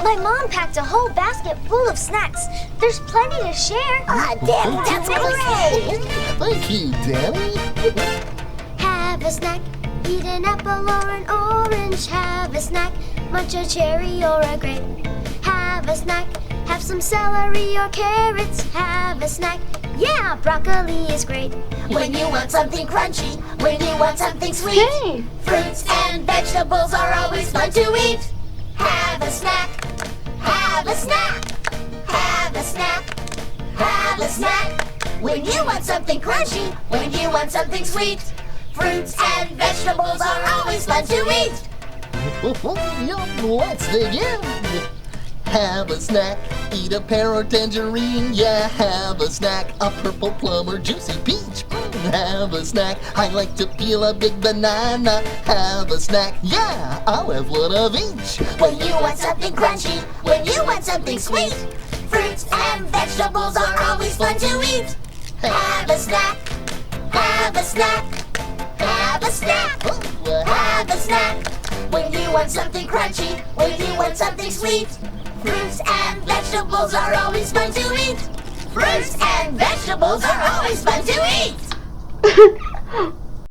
My mom packed a whole basket full of snacks. There's plenty to share. Ah, Danny, that's great! Thank you, Danny. Have a snack, eat an apple or an orange. Have a snack, munch a cherry or a grape. Have a snack, have some celery or carrots. Have a snack, yeah, broccoli is great. When you want something crunchy, when you want something sweet, Hey! fruits and vegetables are always fun to eat. Have a snack, have a snack, have a snack, have a snack. When you want something crunchy, when you want something sweet, fruits and vegetables are always fun to eat. Yum, let's dig in. Have a snack, eat a pear or tangerine. Yeah, have a snack, a purple plum or juicy peach. Have a snack, I like to peel a big banana. Have a snack, yeah, I'll have one of each. When you want something crunchy, when you want something sweet, fruits and vegetables are always fun to eat. Have a snack, have a snack, have a snack, have a snack. When you want something crunchy, when you want something sweet, fruits and vegetables are always fun to eat. Fruits and vegetables are always fun to eat.